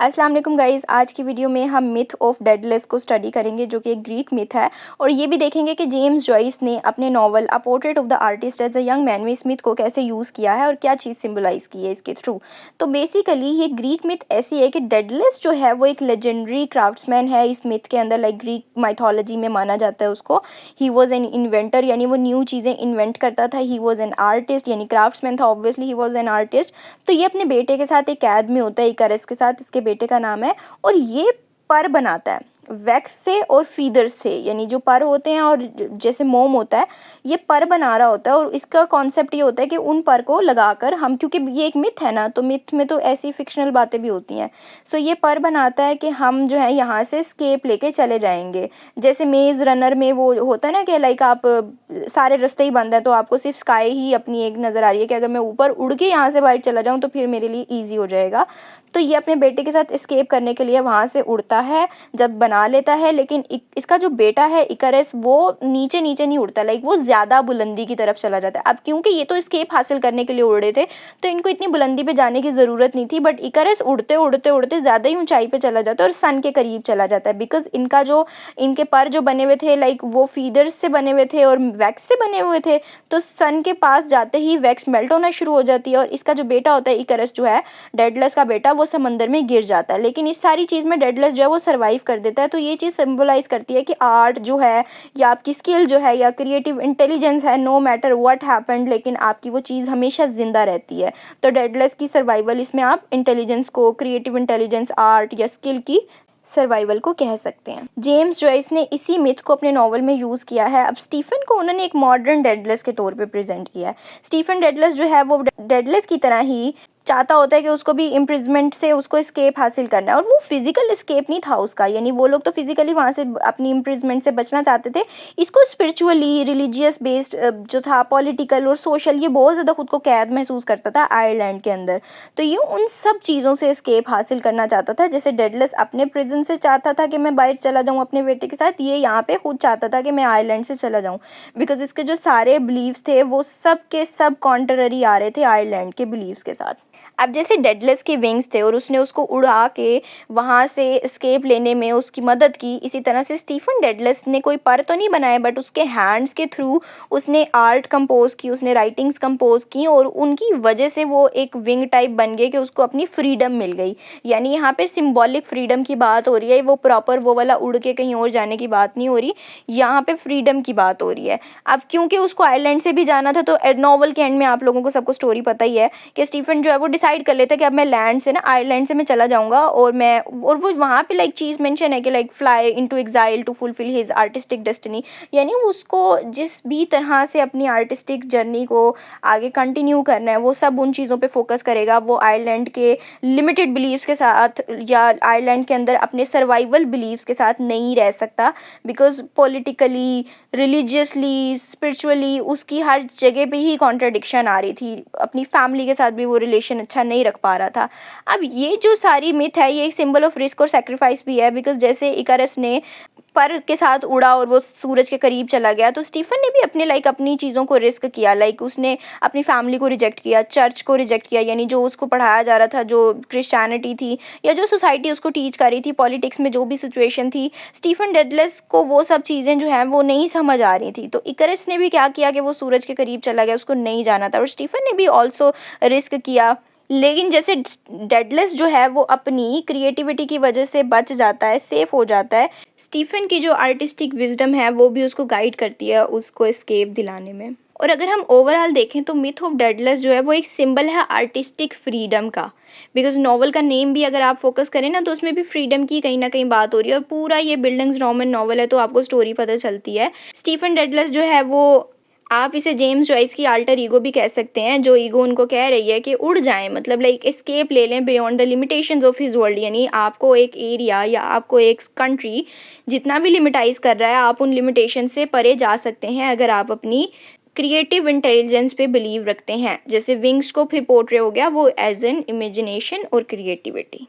अस्सलाम वालेकुम गाइज़, आज की वीडियो में हम मिथ ऑफ डेडलेस को स्टडी करेंगे जो कि एक ग्रीक मिथ है। और ये भी देखेंगे कि जेम्स जॉयस ने अपने novel a portrait of the artist as a young man में इस मिथ को कैसे यूज़ किया है और क्या चीज़ सिंबलाइज़ की है इसके थ्रू। तो बेसिकली ये ग्रीक मिथ ऐसी है कि डेडलेस जो है वो एक लेजेंडरी क्राफ्ट्समैन है इस मिथ के अंदर, लाइक ग्रीक माइथोलॉजी में माना जाता है उसको। ही वॉज एन इन्वेंटर, यानी वो न्यू चीज़ें इन्वेंट करता था। ही वॉज एन आर्टिस्ट, यानी क्राफ्ट्समैन था, obviously he was an artist. तो ये अपने बेटे के साथ एक कैद में होता है, इकारस के साथ, इसके बेटे का नाम है। और ये पर बनाता है वैक्स से और फीदर से, यानी जो पर होते हैं और जैसे मोम होता है, ये पर बना रहा होता है। और इसका कॉन्सेप्ट ये होता है कि उन पर को लगाकर हम, क्योंकि ये एक मिथ है ना, तो मिथ में तो ऐसी फिक्शनल बातें भी होती हैं। सो ये पर बनाता है कि हम जो है यहाँ से स्केप लेके चले जाएंगे। जैसे मेज रनर में वो होता है ना कि लाइक आप सारे रास्ते ही बंद है तो आपको सिर्फ स्काई ही अपनी एक नज़र आ रही है कि अगर मैं ऊपर उड़ के यहाँ से बाहर चला जाऊँ तो फिर मेरे लिए ईजी हो जाएगा। तो ये अपने बेटे के साथ एस्केप करने के लिए वहाँ से उड़ता है, जब बना लेता है। लेकिन इसका जो बेटा है इकारस, वो नीचे नीचे नहीं उड़ता, लाइक वो ज़्यादा बुलंदी की तरफ चला जाता है। अब क्योंकि ये तो एस्केप हासिल करने के लिए उड़ रहे थे तो इनको इतनी बुलंदी पे जाने की ज़रूरत नहीं थी, बट इकारस उड़ते उड़ते उड़ते ज़्यादा ही ऊंचाई पे चला जाता है और सन के करीब चला जाता है। बिकॉज इनके पर जो बने हुए थे, लाइक वो फीदर्स से बने हुए थे और वैक्स से बने हुए थे, तो सन के पास जाते ही वैक्स मेल्ट होना शुरू हो जाती है और इसका जो बेटा होता है इकारस जो है, डेडलस का बेटा, वो समंदर में गिर जाता है। लेकिन इस सारी चीज़ में डेडलस जो है वो सर्वाइव कर देता है। तो ये चीज़ सिंबलाइज करती है कि आर्ट जो है या आपकी स्किल जो है या क्रिएटिव इंटेलिजेंस है, नो मैटर व्हाट हैपेंड, लेकिन आपकी वो चीज़ हमेशा जिंदा रहती है। तो डेडलस की सर्वाइवल, इसमें आप इंटेलिजेंस को, क्रिएटिव इंटेलिजेंस, आर्ट या स्किल की सर्वाइवल को कह सकते हैं। जेम्स जॉयस ने इसी मिथ को अपने नॉवल में यूज़ किया है। अब स्टीफन को उन्होंने एक मॉडर्न डेडलेस के तौर पे प्रेजेंट किया है। स्टीफन डेडलेस जो है वो डेडलेस की तरह ही चाहता होता है कि उसको भी इम्प्रिजमेंट से उसको एस्केप हासिल करना है। और वो फिजिकल एस्केप नहीं था उसका, यानी वो लोग तो फिजिकली वहाँ से अपनी इम्प्रिजमेंट से बचना चाहते थे। इसको स्पिरिचुअली, रिलीजियस बेस्ड जो था, पॉलिटिकल और सोशल, ये बहुत ज़्यादा खुद को कैद महसूस करता था आयरलैंड के अंदर। तो ये उन सब चीज़ों से एस्केप हासिल करना चाहता था। जैसे डेडलस अपने प्रिजन से चाहता था कि मैं बाहर चला जाऊँ अपने बेटे के साथ, ये यहाँ पे खुद चाहता था कि मैं आयरलैंड से चला जाऊँ। बिकॉज इसके जो सारे बिलीव्स थे वो सब के सब कॉन्ट्ररी आ रहे थे आयरलैंड के बिलीव्स के साथ। अब जैसे डेडलस के विंग्स थे और उसने उसको उड़ा के वहाँ से एस्केप लेने में उसकी मदद की, इसी तरह से स्टीफन डेडलस ने कोई पर तो नहीं बनाया, बट उसके हैंड्स के थ्रू उसने आर्ट कंपोज की, उसने राइटिंग्स कंपोज की और उनकी वजह से वो एक विंग टाइप बन गए कि उसको अपनी फ्रीडम मिल गई। यानी यहाँ पे सिंबॉलिक फ्रीडम की बात हो रही है, वो प्रॉपर वो वाला उड़ के कहीं और जाने की बात नहीं हो रही, यहाँ पे फ्रीडम की बात हो रही है। अब क्योंकि उसको आयरलैंड से भी जाना था, तो नॉवल के एंड में आप लोगों को सबको स्टोरी पता ही है कि स्टीफन जो है वो डिसाइड कर लेता है कि अब मैं लैंड से ना आयरलैंड से मैं चला जाऊंगा। और वो वहाँ पे लाइक चीज़ मेंशन है कि like fly into exile to fulfil his artistic destiny, यानी उसको जिस भी तरह से अपनी आर्टिस्टिक जर्नी को आगे कंटिन्यू करना है वो सब उन चीज़ों पे फोकस करेगा। वो आयरलैंड के लिमिटेड बिलीव्स के साथ या आयरलैंड के अंदर अपने सर्वाइवल बिलीव्स के साथ नहीं रह सकता, बिकॉज पॉलिटिकली, रिलीजियसली, स्पिरिचुअली उसकी हर जगह पे ही कॉन्ट्रडिक्शन आ रही थी। अपनी फैमिली के साथ भी वो रिलेशन अच्छा नहीं रख पा रहा था। अब ये जो सारी मिथ है ये एक सिंबल ऑफ रिस्क और सेक्रीफाइस भी है, बिकॉज जैसे इकारस ने पर के साथ उड़ा और वो सूरज के करीब चला गया, तो स्टीफन ने भी अपने लाइक अपनी चीज़ों को रिस्क किया। लाइक उसने अपनी फैमिली को रिजेक्ट किया, चर्च को रिजेक्ट किया, यानी जो उसको पढ़ाया जा रहा था, जो क्रिश्चियनिटी थी या जो सोसाइटी उसको टीच कर रही थी, पॉलिटिक्स में जो भी सिचुएशन थी, स्टीफन डेडलस को वो सब चीज़ें जो हैं वो नहीं समझ आ रही थी। तो इकारस ने भी क्या किया कि वो सूरज के करीब चला गया, उसको नहीं जाना था। और स्टीफन ने भी ऑल्सो रिस्क किया। लेकिन जैसे डेडलस जो है वो अपनी क्रिएटिविटी की वजह से बच जाता है, सेफ हो जाता है, स्टीफन की जो आर्टिस्टिक विजडम है वो भी उसको गाइड करती है उसको एस्केप दिलाने में। और अगर हम ओवरऑल देखें तो मिथ ऑफ डेडलस जो है वो एक सिंबल है आर्टिस्टिक फ्रीडम का। बिकॉज नॉवल का नेम भी अगर आप फोकस करें ना तो उसमें भी फ्रीडम की कहीं ना कहीं बात हो रही है। और पूरा ये बिल्डिंग्स रोमन नॉवल है तो आपको स्टोरी पता चलती है। स्टीफन डेडलस जो है वो, आप इसे जेम्स जॉयस की अल्टर ईगो भी कह सकते हैं, जो ईगो उनको कह रही है कि उड़ जाएं, मतलब लाइक एस्केप ले लें beyond the limitations of his world. यानी आपको एक एरिया या आपको एक कंट्री जितना भी लिमिटाइज कर रहा है, आप उन लिमिटेशन से परे जा सकते हैं अगर आप अपनी क्रिएटिव इंटेलिजेंस पे बिलीव रखते हैं। जैसे विंग्स को फिर पोर्ट्रे हो गया वो एज एन इमेजिनेशन और क्रिएटिविटी।